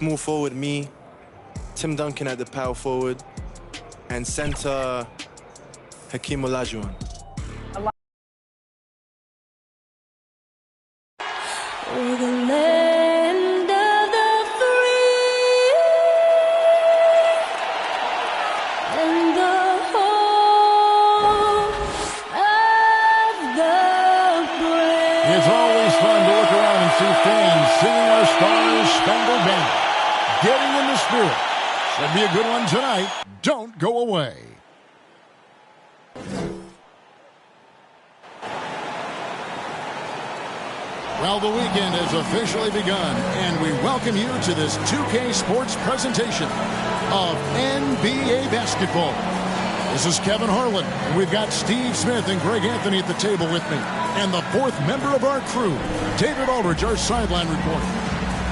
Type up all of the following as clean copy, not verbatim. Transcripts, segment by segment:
Small forward, me. Tim Duncan at the power forward. And center, Hakeem Olajuwon. We're the land of the free and the home of the brave. It's always fun to look around and see fans singing our Stars Spangled Banner. Getting in the spirit. Should be a good one tonight. Don't go away. Well, the weekend has officially begun, and we welcome you to this 2K Sports presentation of NBA basketball. This is Kevin Harlan, and we've got Steve Smith and Greg Anthony at the table with me. And the fourth member of our crew, David Aldridge, our sideline reporter.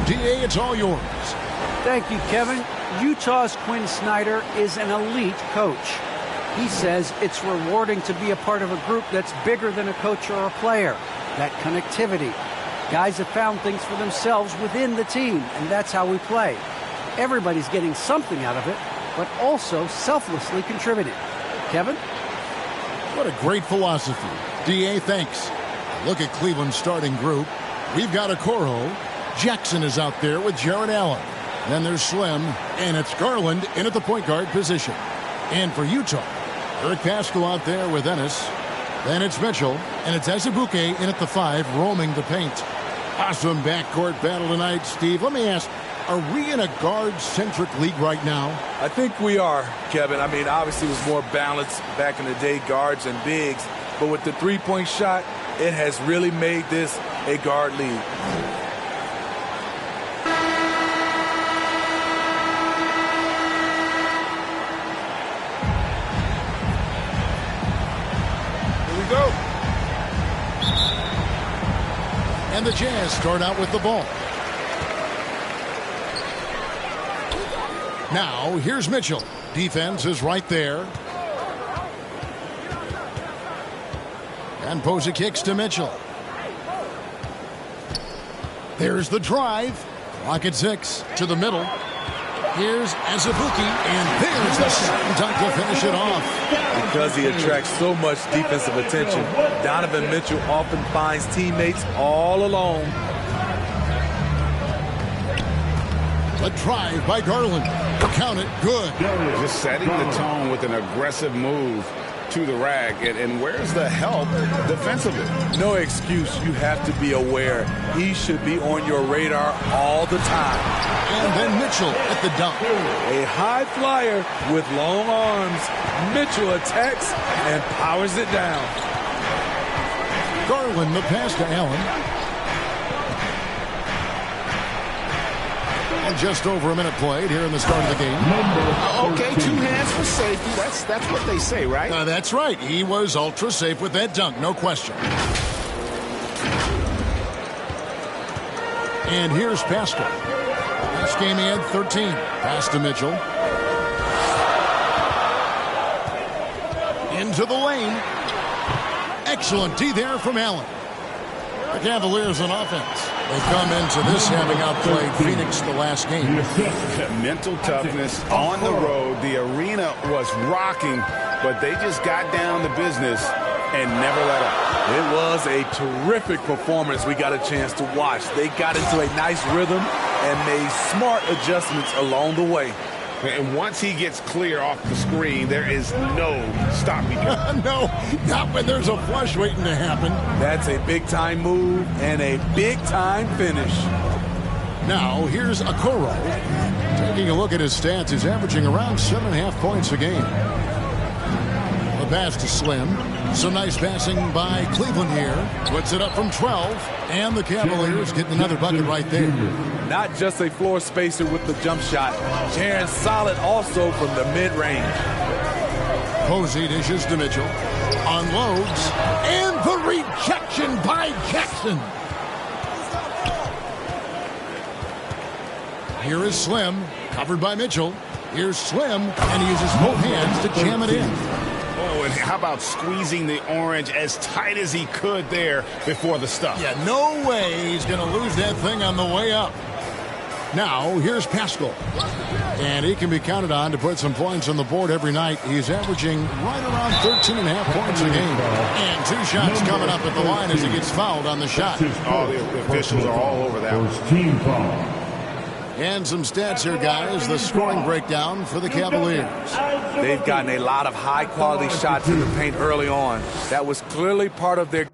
DA, it's all yours. Thank you, Kevin. Utah's Quinn Snyder is an elite coach. He says it's rewarding to be a part of a group that's bigger than a coach or a player. That connectivity. Guys have found things for themselves within the team, and that's how we play. Everybody's getting something out of it, but also selflessly contributing. Kevin? What a great philosophy. DA, thanks. Look at Cleveland's starting group. We've got Okoro. Jackson is out there with Jared Allen. Then there's Slim, and it's Garland in at the point guard position. And for Utah, Eric Paschall out there with Ennis. Then it's Mitchell, and it's Azubuike in at the 5, roaming the paint. Awesome backcourt battle tonight, Steve. Let me ask, are we in a guard-centric league right now? I think we are, Kevin. I mean, obviously it was more balanced back in the day, guards and bigs. But with the three-point shot, it has really made this a guard league. Go. And the Jazz start out with the ball. Now, here's Mitchell. Defense is right there. And Posey kicks to Mitchell. There's the drive. Clock at 6 to the middle. Here's Azubuike, and there's the slam dunk to finish it off. Because he attracts so much defensive attention, Donovan Mitchell often finds teammates all alone. A drive by Garland. Count it, good. Just setting the tone with an aggressive move to the rack. And where's the help defensively? No excuse. You have to be aware. He should be on your radar all the time. And then Mitchell at the dunk. A high flyer with long arms. Mitchell attacks and powers it down. Garland the pass to Allen. And just over a minute played here in the start of the game. Okay, 2 hands for safety. That's what they say, right? That's right. He was ultra safe with that dunk, no question. And here's Paschall. Last game he had 13. Pass to Mitchell. Into the lane. Excellent D there from Allen. The Cavaliers on offense. They come into this having outplayed Phoenix the last game. Mental toughness on the road. The arena was rocking, but they just got down to business and never let up. It was a terrific performance we got a chance to watch. They got into a nice rhythm and made smart adjustments along the way. And once he gets clear off the screen, there is no stopping him. No, not when there's a flush waiting to happen. That's a big-time move and a big-time finish. Now, here's Okoro. Taking a look at his stats, he's averaging around 7.5 points a game. The pass to Slim. Some nice passing by Cleveland here. Puts it up from 12. And the Cavaliers getting another bucket right there. Not just a floor spacer with the jump shot. Jaron solid also from the mid-range. Posey dishes to Mitchell. Unloads. And the rejection by Jackson. Here is Slim. Covered by Mitchell. Here's Slim. And he uses both hands to jam it in. Oh, and how about squeezing the orange as tight as he could there before the stuff? Yeah, no way he's going to lose that thing on the way up. Now, here's Pascal. And he can be counted on to put some points on the board every night. He's averaging right around 13.5 points a game. And 2 shots coming up at the line as he gets fouled on the shot. All the officials are all over that one. And some stats here, guys. The scoring breakdown for the Cavaliers. They've gotten a lot of high-quality shots in the paint early on. That was clearly part of their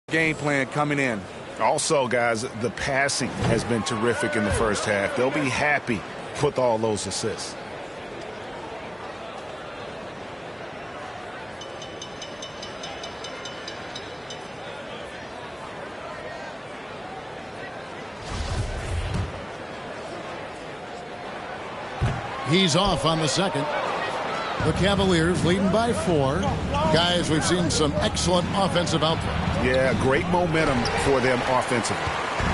game plan coming in. Also, guys, the passing has been terrific in the first half. They'll be happy with all those assists. He's off on the second. The Cavaliers leading by 4. Guys, we've seen some excellent offensive output. Yeah, great momentum for them offensively.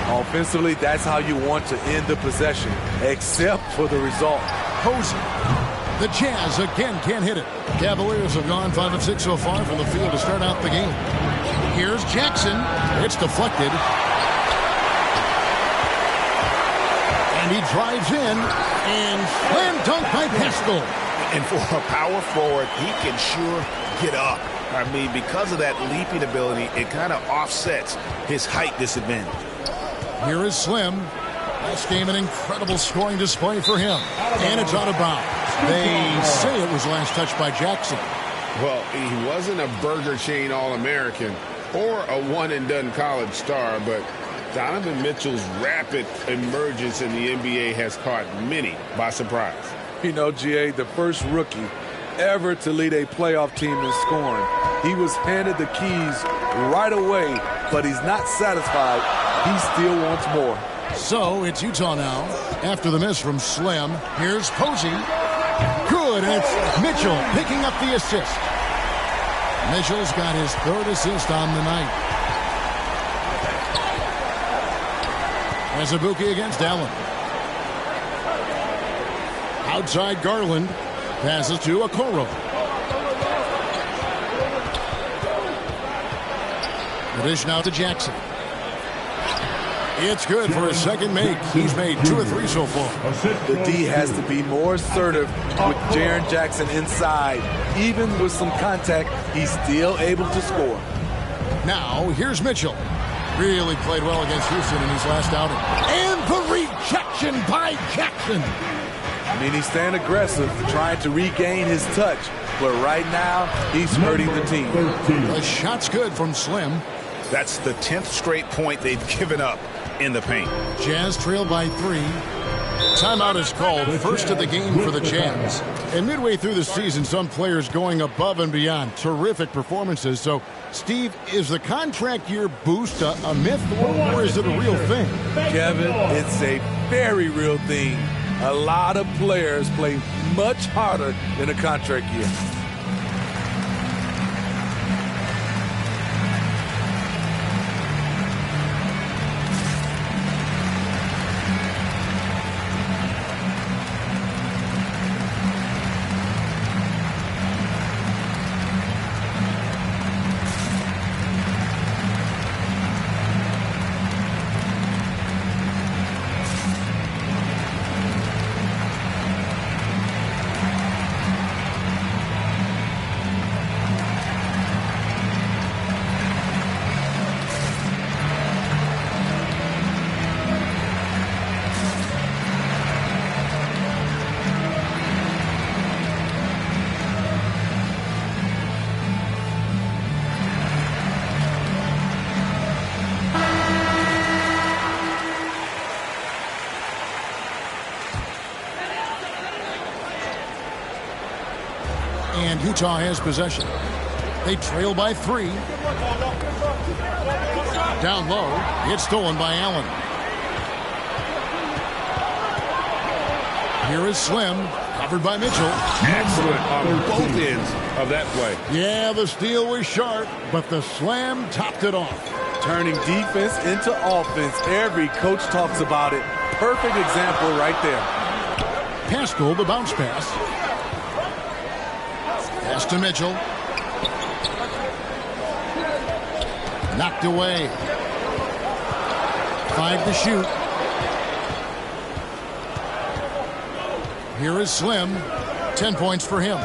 Offensively, that's how you want to end the possession, except for the result. Posey. The Jazz again can't hit it. Cavaliers have gone 5 of 6 so far from the field to start out the game. Here's Jackson. It's deflected. And he drives in and slam dunk by Pascal. And for a power forward, he can sure get up. I mean, because of that leaping ability, it kind of offsets his height disadvantage. Here is Slim. Last game, an incredible scoring display for him. And it's out of bounds. They say it was last touched by Jackson. Well, he wasn't a Burger Chain All-American or a one-and-done college star, but Donovan Mitchell's rapid emergence in the NBA has caught many by surprise. You know, GA, the first rookie ever to lead a playoff team in scoring. He was handed the keys right away, but he's not satisfied. He still wants more. So it's Utah now. After the miss from Slim, here's Posey. Good, and it's Mitchell picking up the assist. Mitchell's got his 3rd assist on the night. Azubuike against Allen. Outside Garland. Passes to Okoro. The dish now to Jackson. It's good for his second make. He's made 2 or 3 so far. The D has to be more assertive with Jaren Jackson inside. Even with some contact, he's still able to score. Now, here's Mitchell. Really played well against Houston in his last outing. And the rejection by Jackson. I mean, he's staying aggressive, trying to regain his touch. But right now, he's hurting the team. The shot's good from Slim. That's the 10th straight point they've given up in the paint. Jazz trail by 3. Timeout is called. First of the game for the Jazz. And midway through the season, some players going above and beyond. Terrific performances. So, Steve, is the contract year boost a myth or is it a real thing? Kevin, it's a very real thing. A lot of players play much harder than a contract year. And Utah has possession. They trail by 3. Down low, it's stolen by Allen. Here is Slim, covered by Mitchell. Excellent on both ends of that play. Yeah, the steal was sharp, but the slam topped it off. Turning defense into offense. Every coach talks about it. Perfect example right there. Pascal, the bounce pass. Pass to Mitchell. Knocked away. 5 to shoot. Here is Slim. 10 points for him.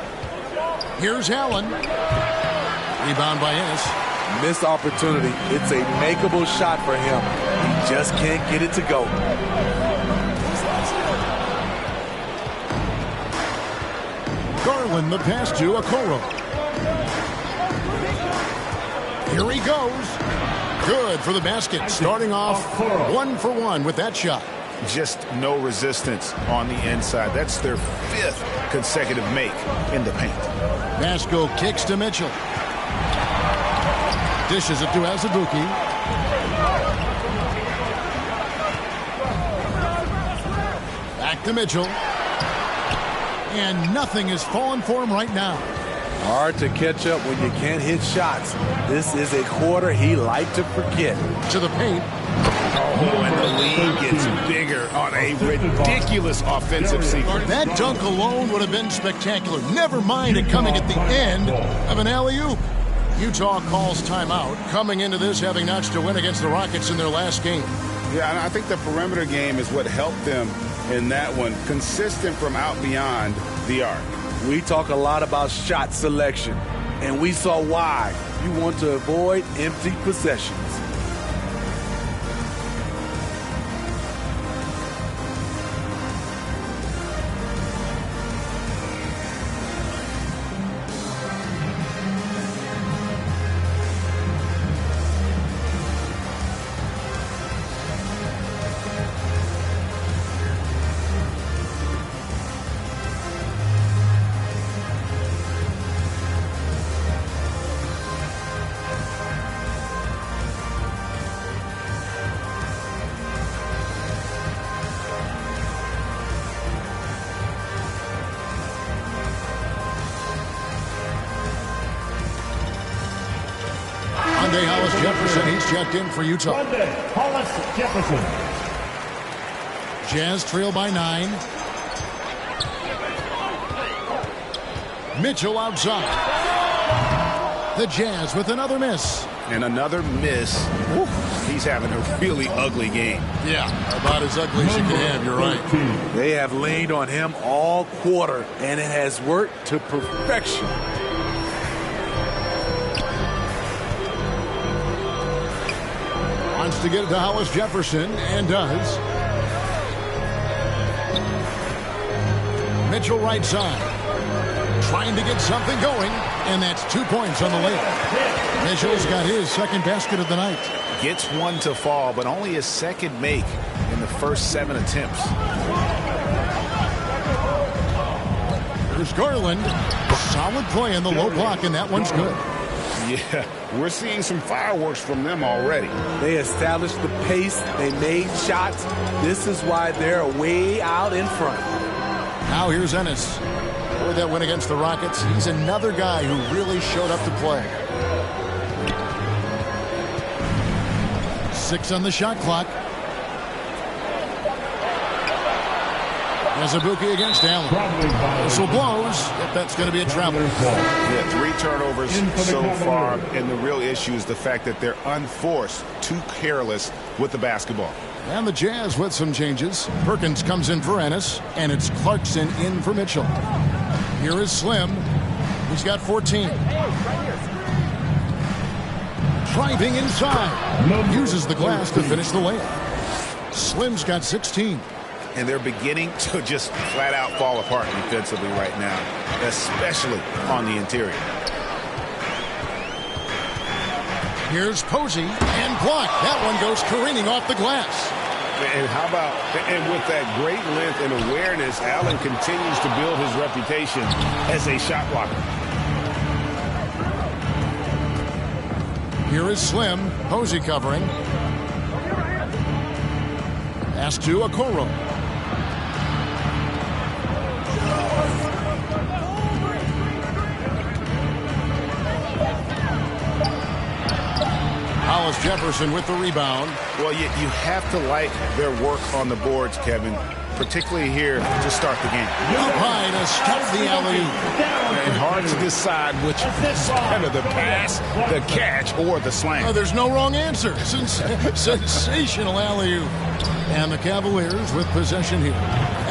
Here's Allen. Rebound by Ennis. Missed opportunity. It's a makeable shot for him. He just can't get it to go. Garland the pass to Okoro. Here he goes. Good for the basket. Starting off 1 for 1 with that shot. Just no resistance on the inside. That's their 5th consecutive make in the paint. Pascal kicks to Mitchell. Dishes it to Azubuike. Back to Mitchell. And nothing is falling for him right now. Hard to catch up when you can't hit shots. This is a quarter he liked to forget. To the paint. Oh, and the lead gets bigger on a ridiculous offensive sequence. That dunk alone would have been spectacular. Never mind it coming at the end of an alley-oop. Utah calls timeout, coming into this having notched a win against the Rockets in their last game. Yeah, and I think the perimeter game is what helped them in that one. Consistent from out beyond the arc. We talk a lot about shot selection, and we saw why. You want to avoid empty possessions. Monday, Hollis Jefferson, he's checked in for Utah. Monday, Hollis Jefferson. Jazz trail by 9. Mitchell outside. The Jazz with another miss. And another miss. Woo, he's having a really ugly game. Yeah, about as ugly as you can have, you're right. They have leaned on him all quarter, and it has worked to perfection. Wants to get it to Hollis Jefferson, and does. Mitchell right side. Trying to get something going, and that's 2 points on the layup. Mitchell's got his second basket of the night. Gets one to fall, but only his second make in the first 7 attempts. There's Garland. Solid play in the low block, and that one's good. Yeah, we're seeing some fireworks from them already. They established the pace. They made shots. This is why they're way out in front. Now here's Ennis. For that win against the Rockets, he's another guy who really showed up to play. 6 on the shot clock. Azubuike against Allen. Whistle blows. If that's going to be a travel. Yeah, 3 turnovers so far, and the real issue is the fact that they're unforced, too careless with the basketball. And the Jazz with some changes. Perkins comes in for Ennis, and it's Clarkson in for Mitchell. Here is Slim. He's got 14. Driving inside. Uses the glass to finish the layup. Slim's got 16. And they're beginning to just flat out fall apart defensively right now, especially on the interior. Here's Posey and blocked. That one goes careening off the glass. And how about, and with that great length and awareness, Allen continues to build his reputation as a shot blocker. Here is Slim. Posey covering. Pass to Okoro. Hollis Jefferson with the rebound. Well, you have to like their work on the boards, Kevin, particularly here to start the game. Up high to stop the alley-oop. And hard to decide which is better, the pass, the catch, or the slam. There's no wrong answer. Sensational alley-oop. And the Cavaliers with possession here.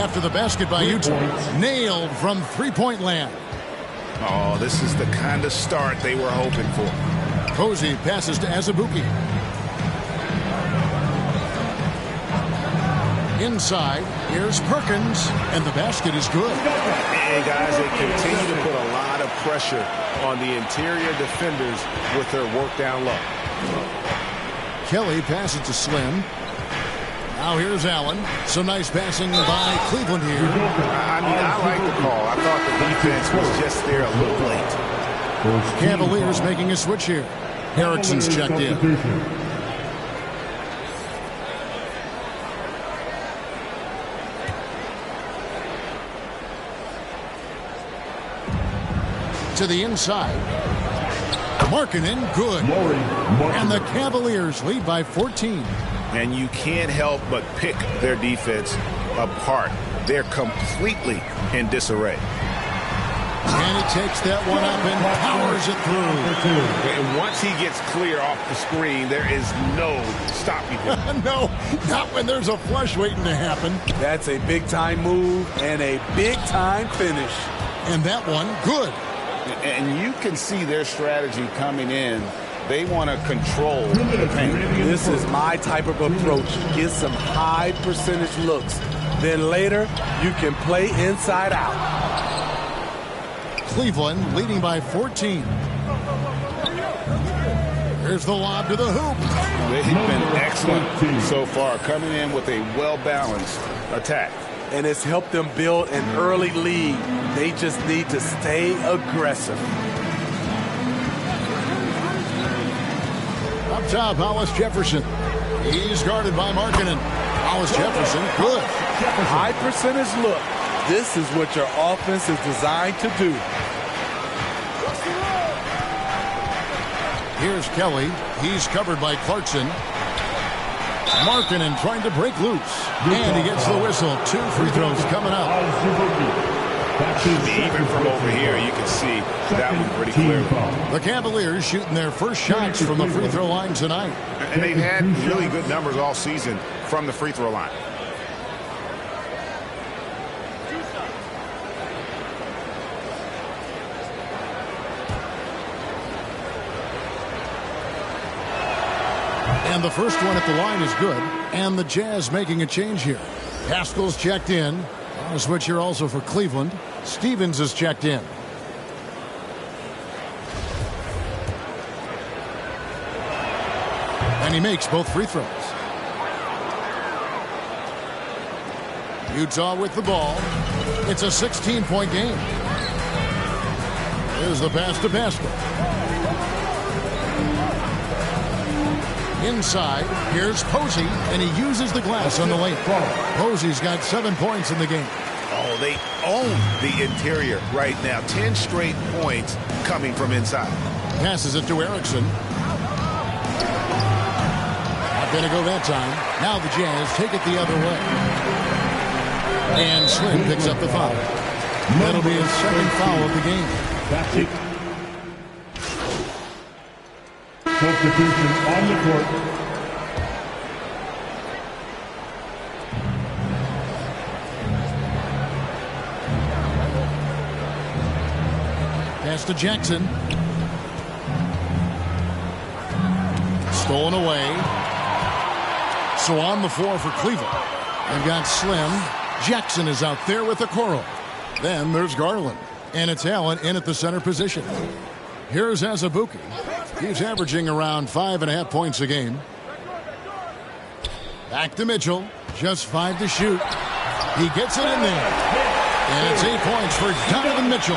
After the basket by Utah. Nailed from three-point land. Oh, this is the kind of start they were hoping for. Posey passes to Azubuike. Inside, here's Perkins, and the basket is good. And guys, they continue to put a lot of pressure on the interior defenders with their work down low. Kelly passes to Slim. Now here's Allen. Some nice passing by Cleveland here. I mean, I like the call. I thought the defense was just there a little late. Cavaliers making a switch here. Erickson's checked in. To the inside. Markkanen, good. And the Cavaliers lead by 14. And you can't help but pick their defense apart. They're completely in disarray. And he takes that one up and powers it through. And once he gets clear off the screen, there is no stopping him. No, not when there's a flush waiting to happen. That's a big-time move and a big-time finish. And that one, good. And you can see their strategy coming in. They want to control the paint. This is my type of approach. Get some high percentage looks. Then later, you can play inside out. Cleveland leading by 14. Here's the lob to the hoop. They've been excellent so far, coming in with a well-balanced attack. And it's helped them build an early lead. They just need to stay aggressive. Up top, Hollis Jefferson. He's guarded by Markkanen. Hollis Jefferson, good. High percentage look. This is what your offense is designed to do. Here's Kelly. He's covered by Clarkson. Markkanen trying to break loose. And he gets the whistle. 2 free throws coming up. Even from over here, you can see that one pretty clearly. The Cavaliers shooting their first shots from the free throw line tonight. And they've had really good numbers all season from the free throw line. And the first one at the line is good. And the Jazz making a change here. Haskell's checked in. On a switch here also for Cleveland. Stevens is checked in. And he makes both free throws. Utah with the ball. It's a 16-point game. Here's the pass to Pascal. Inside, here's Posey, and he uses the glass on the lane. Posey's got 7 points in the game. Oh, they own the interior right now. 10 straight points coming from inside. Passes it to Erickson. Not going to go that time. Now the Jazz take it the other way. And Slim picks up the foul. That'll be his second foul of the game. That's it. Substitution on the court. Pass to Jackson. Stolen away. So on the floor for Cleveland. They've got Slim. Jackson is out there with Okoro. Then there's Garland. And it's Allen in at the center position. Here's Azubuike. He's averaging around 5.5 points a game. Back to Mitchell. Just 5 to shoot. He gets it in there. And it's 8 points for Donovan Mitchell.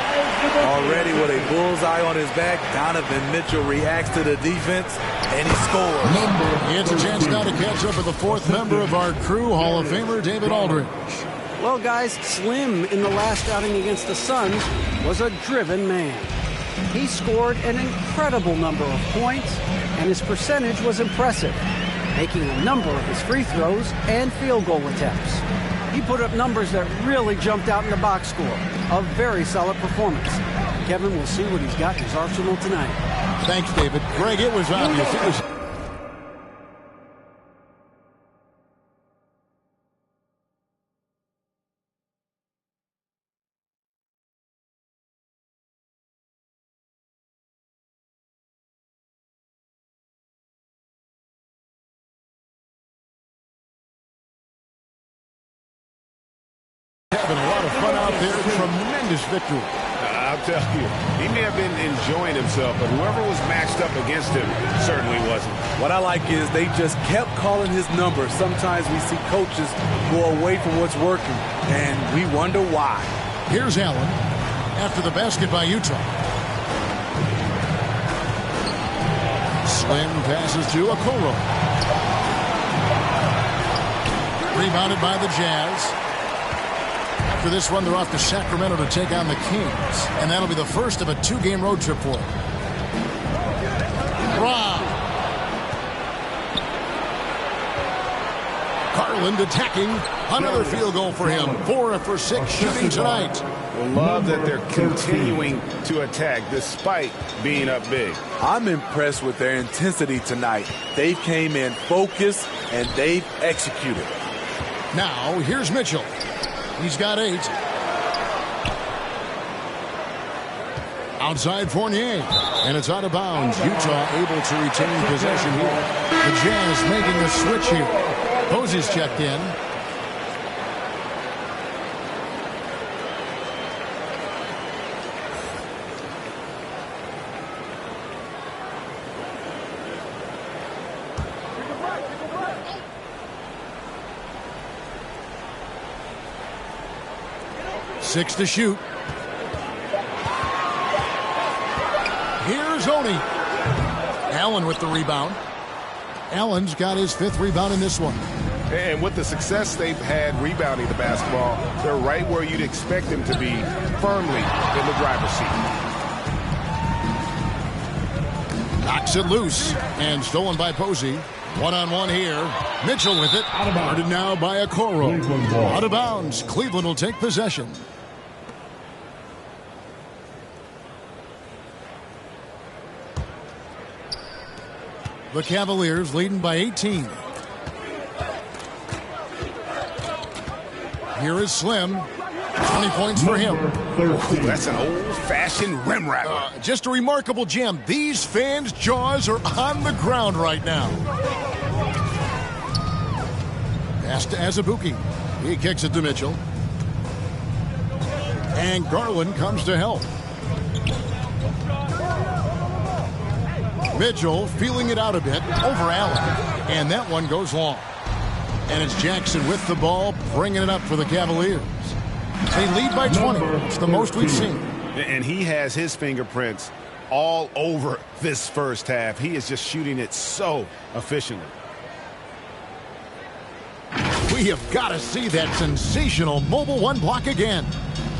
Already with a bullseye on his back, Donovan Mitchell reacts to the defense, and he scores. It's a chance now to catch up with the fourth member of our crew, Hall of Famer David Aldridge. Well, guys, Slim in the last outing against the Suns was a driven man. He scored an incredible number of points, and his percentage was impressive, making a number of his free throws and field goal attempts. He put up numbers that really jumped out in the box score. A very solid performance. Kevin will see what he's got in his arsenal tonight. Thanks, David. Greg, it was obvious. It was... Having a lot of fun out there. Tremendous victory. I'll tell you, he may have been enjoying himself, but whoever was matched up against him certainly wasn't. What I like is they just kept calling his number. Sometimes we see coaches go away from what's working, and we wonder why. Here's Allen after the basket by Utah. Slim passes to Okoro. Rebounded by the Jazz. After this one, they're off to Sacramento to take on the Kings. And that'll be the first of a two-game road trip for them. Garland attacking. Another field goal for him. 4 for 6 shooting tonight. Love that they're continuing to attack despite being up big. I'm impressed with their intensity tonight. They came in focused, and they've executed. Now, here's Mitchell. He's got 8. Outside Fournier. And it's out of bounds. Utah able to retain possession here. The Jazz making a switch here. Posey's checked in. Six to shoot. Here's Oni. Allen with the rebound. Allen's got his 5th rebound in this one. And with the success they've had rebounding the basketball, they're right where you'd expect them to be, firmly in the driver's seat. Knocks it loose and stolen by Posey. One-on-one here. Mitchell with it. Guarded now by Okoro. Out of bounds. Cleveland will take possession. The Cavaliers leading by 18. Here is Slim. 20 points for him. That's an old-fashioned rim rattler. Just a remarkable gem. These fans' jaws are on the ground right now. Pass to Azubuike. He kicks it to Mitchell. And Garland comes to help. Mitchell feeling it out a bit over Allen. And that one goes long. And it's Jackson with the ball, bringing it up for the Cavaliers. They lead by 20. It's the most we've seen. And he has his fingerprints all over this first half. He is just shooting it so efficiently. We have got to see that sensational mobile one block again.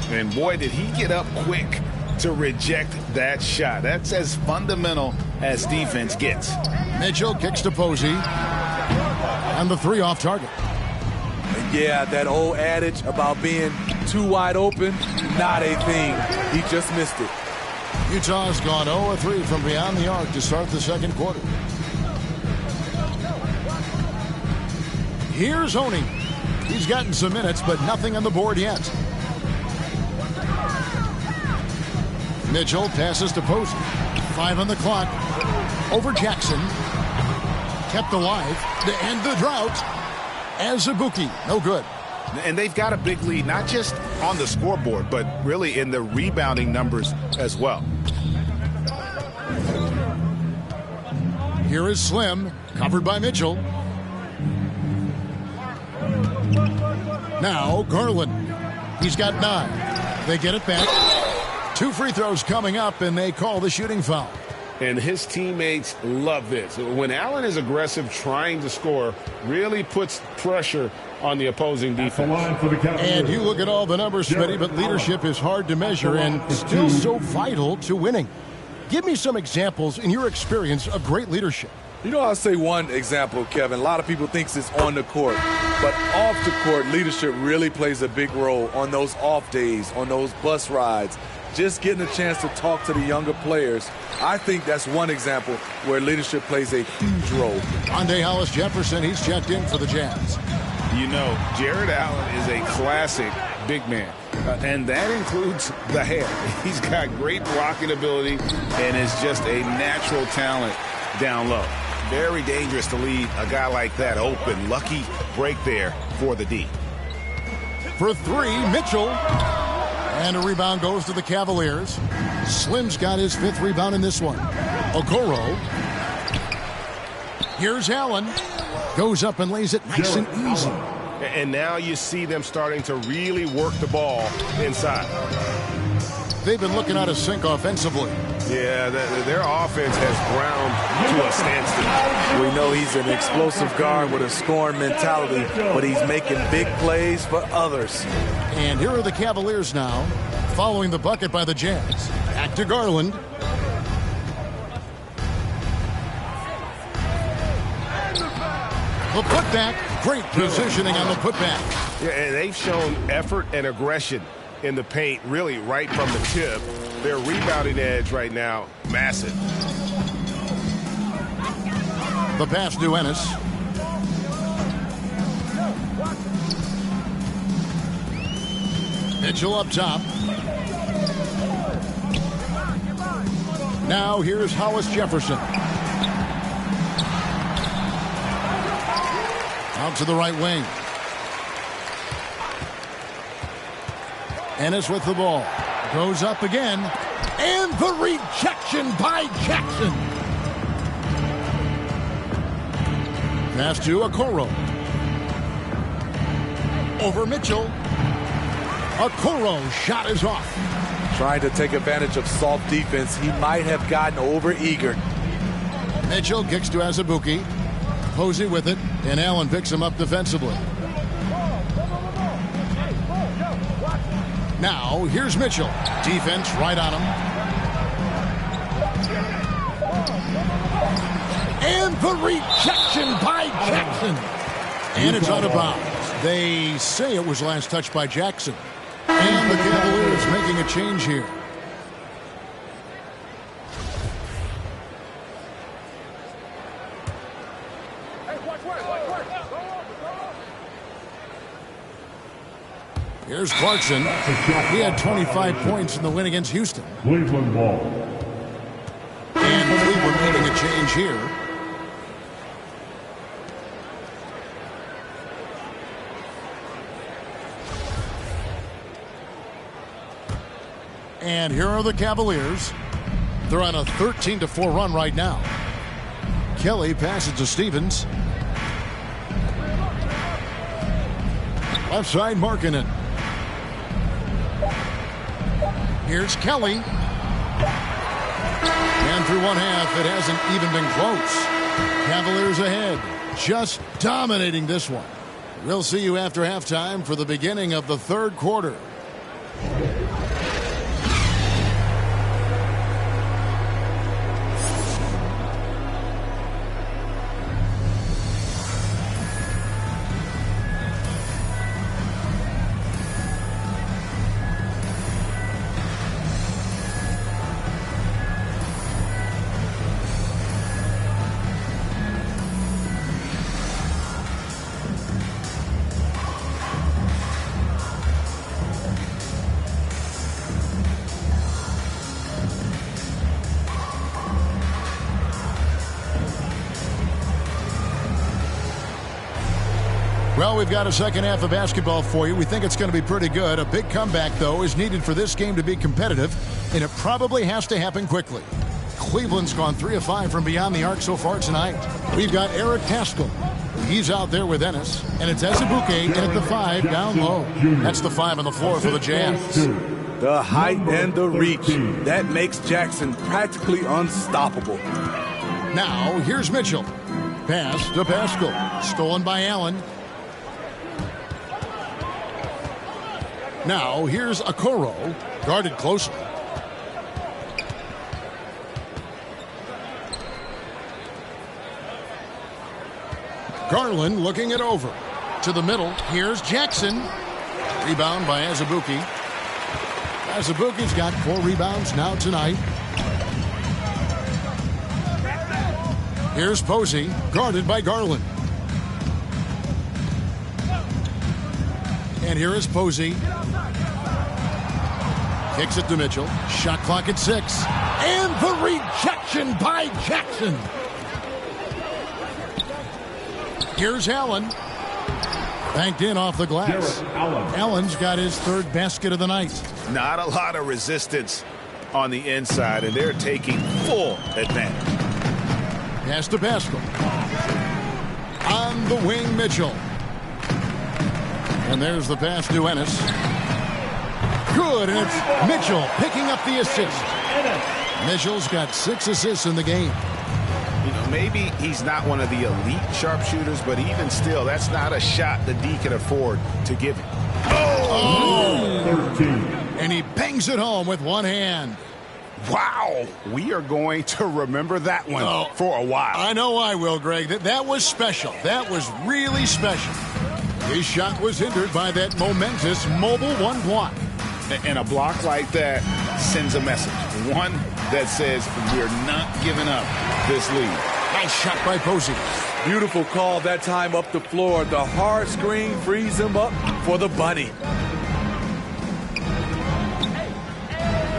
And boy, did he get up quick to reject that shot. That's as fundamental as defense gets. Mitchell kicks to Posey. And the 3 off target. Yeah, that old adage about being too wide open, not a thing. He just missed it. Utah's gone 0-3 from beyond the arc to start the second quarter. Here's Oni. He's gotten some minutes, but nothing on the board yet. Mitchell passes to Posey. 5 on the clock. Over Jackson. Kept alive to end the drought. Azubuike, no good. And they've got a big lead, not just on the scoreboard, but really in the rebounding numbers as well. Here is Slim, covered by Mitchell. Now Garland. He's got 9. They get it back. 2 free throws coming up, and they call the shooting foul. And his teammates love this. When Allen is aggressive trying to score, really puts pressure on the opposing defense. And you look at all the numbers, Smitty, but leadership is hard to measure and still so vital to winning. Give me some examples in your experience of great leadership. You know, I'll say one example, Kevin. A lot of people think it's on the court, but off the court, leadership really plays a big role on those off days, on those bus rides. Just getting a chance to talk to the younger players. I think that's one example where leadership plays a huge role. Andre Hollis Jefferson, he's checked in for the Jazz. You know, Jared Allen is a classic big man, and that includes the hair. He's got great blocking ability and is just a natural talent down low. Very dangerous to leave a guy like that open. Lucky break there for the D. For 3, Mitchell. And a rebound goes to the Cavaliers. Slim's got his 5th rebound in this one. Okoro. Here's Allen. Goes up and lays it nice and easy. And now you see them starting to really work the ball inside. They've been looking out of sync offensively. Yeah, their offense has ground to a standstill. We know he's an explosive guard with a scoring mentality, but he's making big plays for others. And here are the Cavaliers now, following the bucket by the Jazz. Back to Garland. The putback, great positioning on the putback. Yeah, and they've shown effort and aggression in the paint, really right from the tip. Their rebounding edge right now, massive. The pass to Ennis. Mitchell up top. Now here's Hollis Jefferson. Out to the right wing. Ennis with the ball. Goes up again. And the rejection by Jackson. Pass to Okoro. Over Mitchell. Okoro shot is off. Trying to take advantage of soft defense. He might have gotten over-eager. Mitchell kicks to Azubuike. Posey with it, and Allen picks him up defensively. Now, here's Mitchell. Defense right on him. And the rejection by Jackson. And it's out of bounds. They say it was last touched by Jackson. And the Cavaliers making a change here. Here's Clarkson. He had 25 points in the win against Houston. Cleveland ball. And Cleveland making a change here. And here are the Cavaliers. They're on a 13-4 run right now. Kelly passes to Stevens. Left side, Markkanen. Here's Kelly. And through one half, it hasn't even been close. Cavaliers ahead, just dominating this one. We'll see you after halftime for the beginning of the third quarter. Well, we've got a second half of basketball for you. We think it's going to be pretty good. A big comeback, though, is needed for this game to be competitive, and it probably has to happen quickly. Cleveland's gone 3 of 5 from beyond the arc so far tonight. We've got Eric Paschall. He's out there with Ennis, and it's Azubuike in at the 5 down low. That's the 5 on the floor for the Jazz. The height and the reach. That makes Jackson practically unstoppable. Now, here's Mitchell. Pass to Pascal. Stolen by Allen. Now, here's Okoro. Guarded closely. Garland looking it over. To the middle. Here's Jackson. Rebound by Azubuike. Azubuike's got 4 rebounds now tonight. Here's Posey, guarded by Garland. And here is Posey. Kicks it to Mitchell. Shot clock at 6. And the rejection by Jackson. Here's Allen. Banked in off the glass. Allen's got his 3rd basket of the night. Not a lot of resistance on the inside, and they're taking full advantage. Pass to Pascal. On the wing, Mitchell. And there's the pass to Ennis. Good, and it's Mitchell picking up the assist. Mitchell's got 6 assists in the game. You know, maybe he's not one of the elite sharpshooters, but even still, that's not a shot the D can afford to give him. Oh! And he bangs it home with one hand. Wow, we are going to remember that one for a while. I know I will, Greg. That was special. That was really special. His shot was hindered by that momentous mobile 1 block. And a block like that sends a message. One that says we're not giving up this lead. Nice shot by Posey. Beautiful call that time up the floor. The hard screen frees him up for the bunny.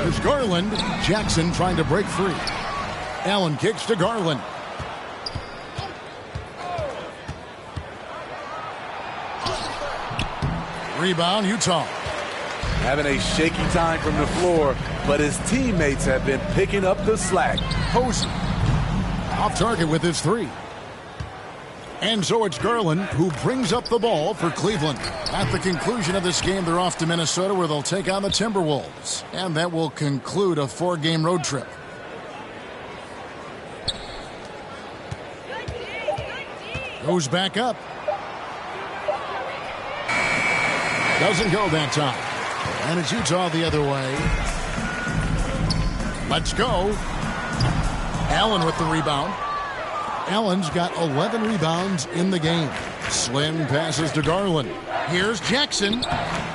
There's Garland. Jackson trying to break free. Allen kicks to Garland. Rebound, Utah. Having a shaky time from the floor, but his teammates have been picking up the slack. Posey off target with his 3. And so it's Garland who brings up the ball for Cleveland. At the conclusion of this game, they're off to Minnesota where they'll take on the Timberwolves. And that will conclude a 4-game road trip. Goes back up. Doesn't go that time. And it's Utah the other way. Let's go. Allen with the rebound. Allen's got 11 rebounds in the game. Slim passes to Garland. Here's Jackson.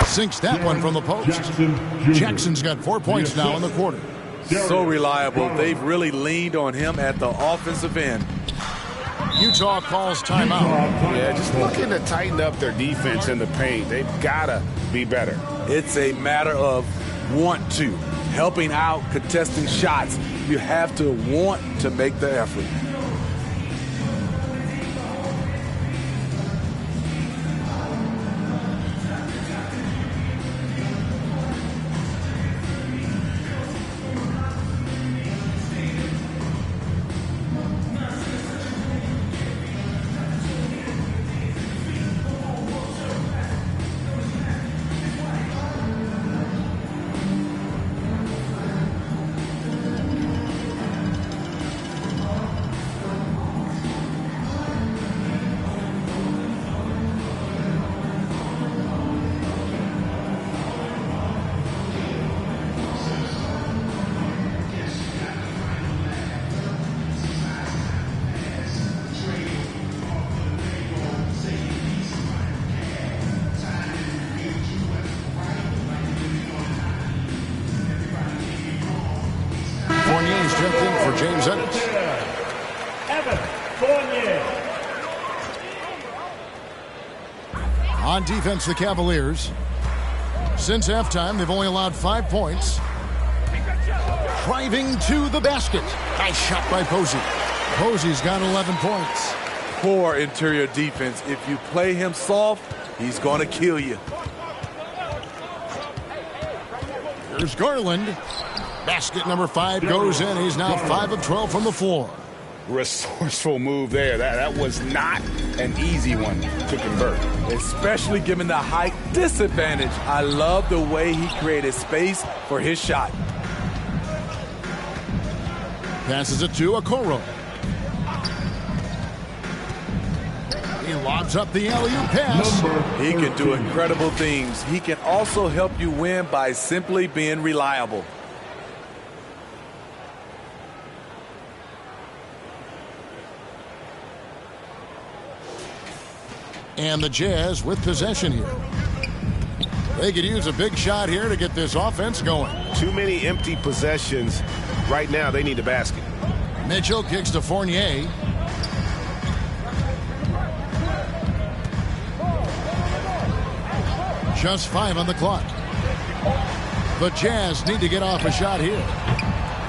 Sinks that one from the post. Jackson's got 4 points now in the quarter. So reliable. They've really leaned on him at the offensive end. Utah calls timeout. Yeah, just looking to tighten up their defense in the paint. They've got to be better. It's a matter of want to. Helping out, contesting shots. You have to want to make the effort. Fournier's checked in for James Ennis. Evan Fournier. On defense, the Cavaliers. Since halftime, they've only allowed 5 points. Driving to the basket. Nice shot by Posey. Posey's got 11 points. Poor interior defense. If you play him soft, he's going to kill you. Here's Garland. Basket number 5 goes in. He's now 5 of 12 from the floor. resourceful move there. That was not an easy one to convert. Especially given the height disadvantage. I love the way he created space for his shot. Passes it to Okoro. He lobs up the alley-oop pass. He can do incredible things. He can also help you win by simply being reliable. And the Jazz with possession here. They could use a big shot here to get this offense going. Too many empty possessions. Right now, they need a basket. Mitchell kicks to Fournier. Just 5 on the clock. The Jazz need to get off a shot here.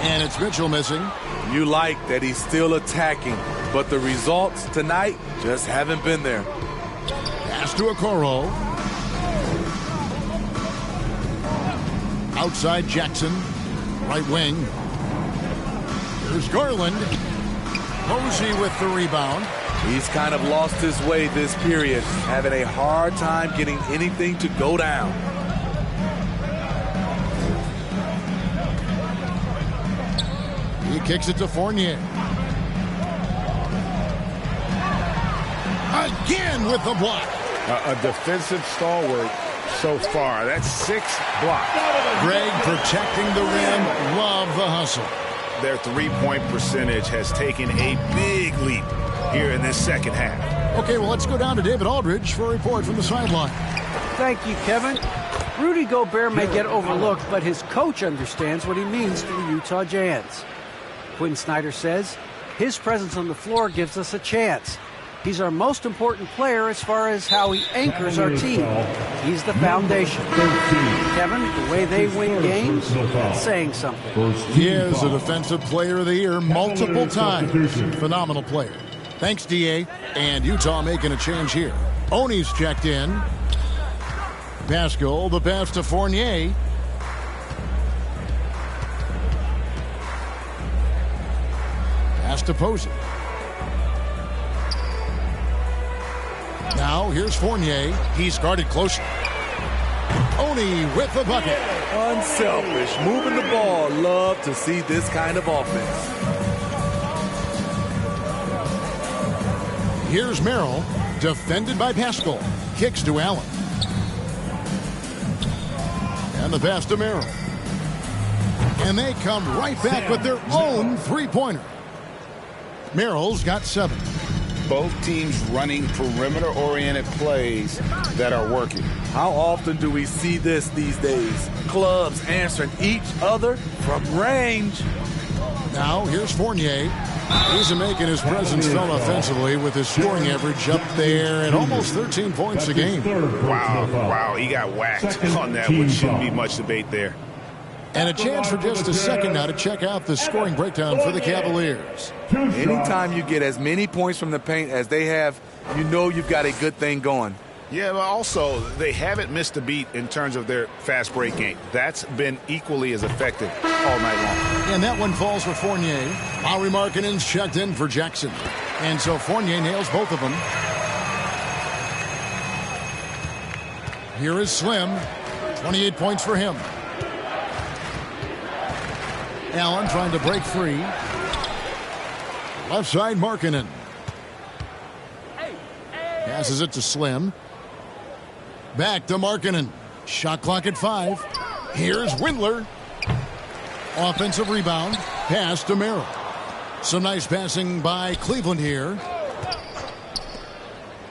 And it's Mitchell missing. You like that he's still attacking, but the results tonight just haven't been there. Pass to Okoro. Outside Jackson. Right wing. Here's Garland. Posey with the rebound. He's kind of lost his way this period, having a hard time getting anything to go down. He kicks it to Fournier. Again with the block. A defensive stalwart so far. That's 6 blocks. Greg protecting the rim. Love the hustle. Their three-point percentage has taken a big leap here in this second half. Okay, well, let's go down to David Aldridge for a report from the sideline. Thank you, Kevin. Rudy Gobert may get overlooked, but his coach understands what he means to the Utah Jazz. Quinn Snyder says, his presence on the floor gives us a chance. He's our most important player as far as how he anchors our team. He's the foundation. Kevin, the way they win games, that's saying something. He is a Defensive Player of the Year multiple times. Phenomenal player. Thanks, D.A. And Utah making a change here. Oni's checked in. Pascal, the pass to Fournier. Pass to Posey. Now, here's Fournier. He's guarded closely. Oni with the bucket. Unselfish, moving the ball. Love to see this kind of offense. Here's Merrill, defended by Pascal. Kicks to Allen. And the pass to Merrill. And they come right back with their own three-pointer. Merrill's got 7. Both teams running perimeter-oriented plays that are working. How often do we see this these days? Clubs answering each other from range. Now, here's Fournier. He's making his presence felt offensively with his scoring average up there at almost 13 points a game. Wow, he got whacked on that, which shouldn't be much debate there. And a chance for just a second now to check out the scoring breakdown for the Cavaliers. Anytime you get as many points from the paint as they have, you know you've got a good thing going. Yeah, but also, they haven't missed a beat in terms of their fast break game. That's been equally as effective all night long. And that one falls for Fournier. Lauri Markkanen's checked in for Jackson. And so Fournier nails both of them. Here is Slim. 28 points for him. Allen trying to break free. Left side, Markkanen. Passes it to Slim. Back to Markkanen. Shot clock at 5. Here's Windler. Offensive rebound. Pass to Merrill. Some nice passing by Cleveland here.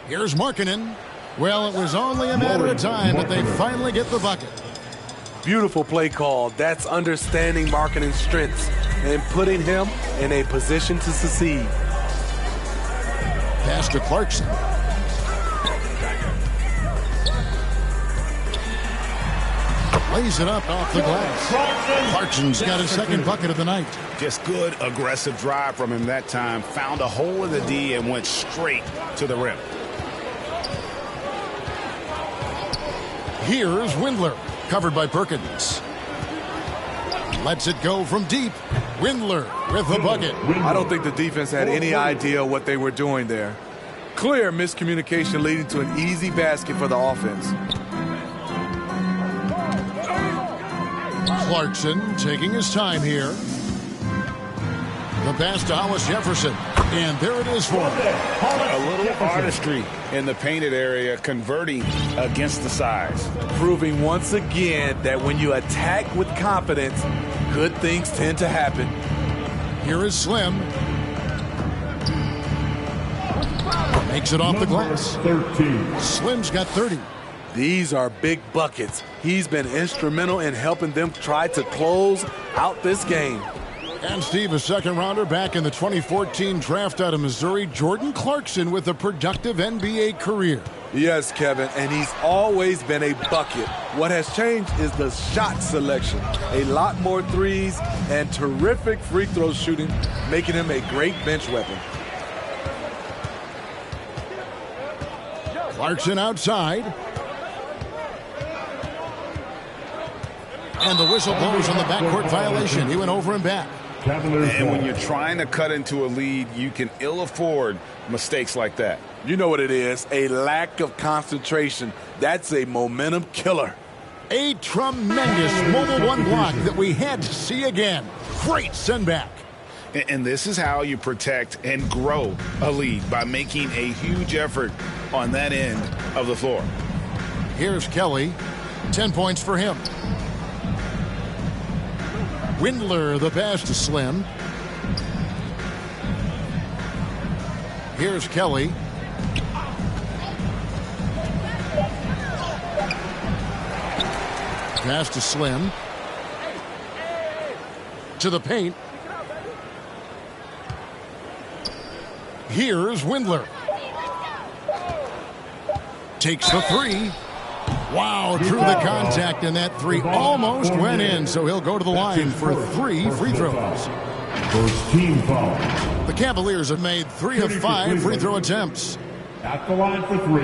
Here's Markkanen. Well, it was only a matter of time, but they finally get the bucket. Beautiful play call. That's understanding Markkanen's strengths and putting him in a position to succeed. Pass to Clarkson. Lays it up off the glass. Clarkson's got his second bucket of the night. Just good aggressive drive from him that time. Found a hole in the D and went straight to the rim. Here's Windler. Covered by Perkins. Lets it go from deep. Windler with the bucket. I don't think the defense had any idea what they were doing there. Clear miscommunication leading to an easy basket for the offense. Clarkson taking his time here. The pass to Hollis Jefferson. And there it is for him. A little artistry in the painted area, converting against the size. Proving once again that when you attack with confidence, good things tend to happen. Here is Slim. Makes it off the glass. 13. Slim's got 30. These are big buckets. He's been instrumental in helping them try to close out this game. And Steve, a second rounder back in the 2014 draft out of Missouri, Jordan Clarkson with a productive NBA career. Yes, Kevin, and he's always been a bucket. What has changed is the shot selection. A lot more threes and terrific free throw shooting, making him a great bench weapon. Clarkson outside. And the whistle blows on the backcourt violation. He went over and back. And when you're trying to cut into a lead, you can ill afford mistakes like that. You know what it is, a lack of concentration. That's a momentum killer. A tremendous mobile one block that we had to see again. Great send back. And this is how you protect and grow a lead, by making a huge effort on that end of the floor. Here's Kelly. 10 points for him. Windler, the pass to Slim. Here's Kelly. Pass to Slim. To the paint. Here's Windler. Takes the three. Wow, drew the contact, and that three almost went in, so he'll go to the line for 3 free throws. First team foul. The Cavaliers have made 3 of 5 free throw attempts. At the line for 3.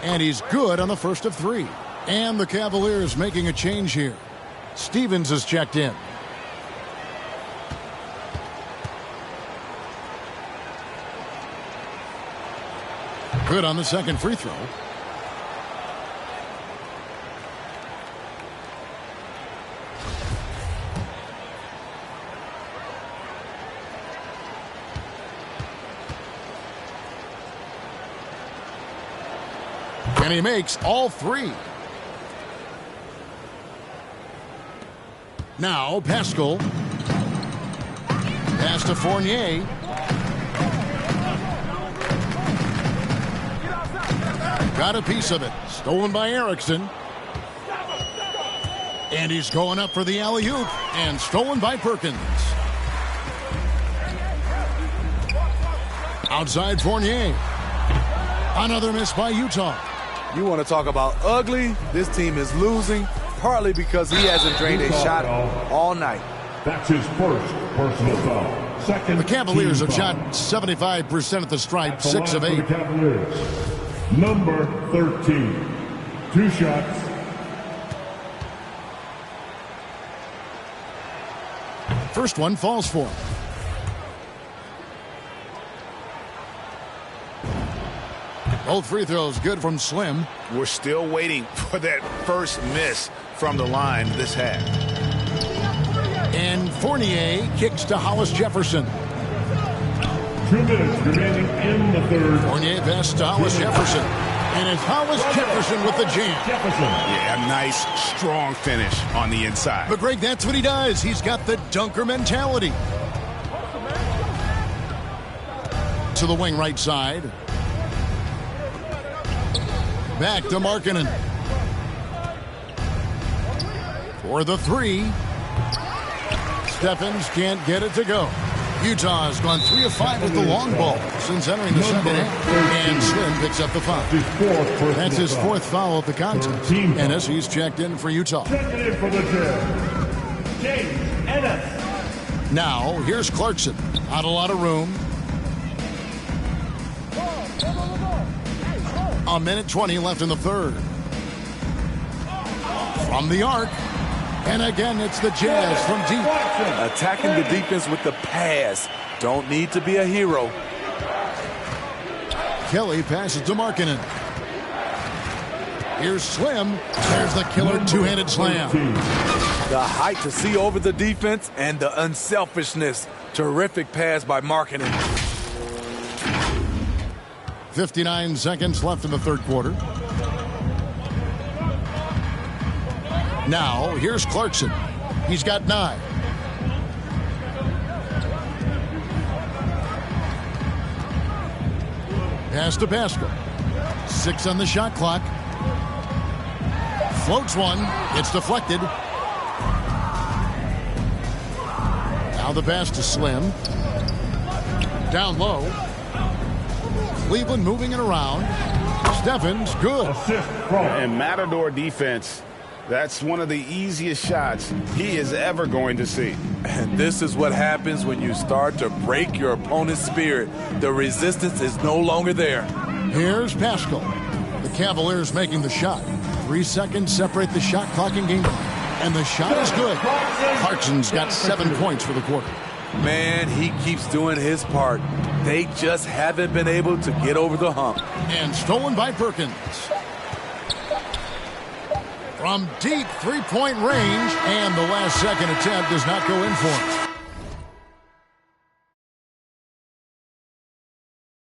And he's good on the first of 3. And the Cavaliers making a change here. Stevens has checked in. Good on the second free throw. And he makes all 3. Now Pascal. Pass to Fournier. Got a piece of it. Stolen by Erickson. And he's going up for the alley-oop. And stolen by Perkins. Outside Fournier. Another miss by Utah. You want to talk about ugly? This team is losing, partly because he hasn't drained a shot all night. That's his first personal foul. Second. The Cavaliers have shot foul. 75% at the stripe, At the 6 of line 8. for the Cavaliers. Number 13. 2 shots. First one falls for him. Both free throws good from Slim. We're still waiting for that first miss from the line this half. And Fournier kicks to Hollis Jefferson. 2 minutes remaining in the third. Fournier pass to Hollis Jefferson. And it's Hollis Jefferson with the jam. Jefferson. Yeah, a nice, strong finish on the inside. But Greg, that's what he does. He's got the dunker mentality. To the wing right side. Back to Markkanen. For the 3. Stephens can't get it to go. Utah has gone 3 of 5 with the long ball since entering the second half. And Slim picks up the foul. That's his 4th foul of the contest. And as he's checked in for Utah. Checking in for the Jazz, James Now, here's Clarkson. Not a lot of room. 1:20 left in the third. From the arc. And again, it's the Jazz from deep. Attacking the defense with the pass. Don't need to be a hero. Kelly passes to Markkanen. Here's Slim. There's the killer two-handed slam. The height to see over the defense and the unselfishness. Terrific pass by Markkanen. 59 seconds left in the third quarter. Now, here's Clarkson. He's got 9. Pass to Pascal. 6 on the shot clock. Floats one. It's deflected. Now the pass to Slim. Down low. Cleveland moving it around. Stephens, good. And Matador defense, that's one of the easiest shots he is ever going to see. And this is what happens when you start to break your opponent's spirit. The resistance is no longer there. Here's Pascal. The Cavaliers making the shot. 3 seconds separate the shot clock and game time. And the shot is good. Clarkson's got 7 points for the quarter. Man, he keeps doing his part. They just haven't been able to get over the hump. And stolen by Perkins. From deep three-point range, and the last second attempt does not go in for him.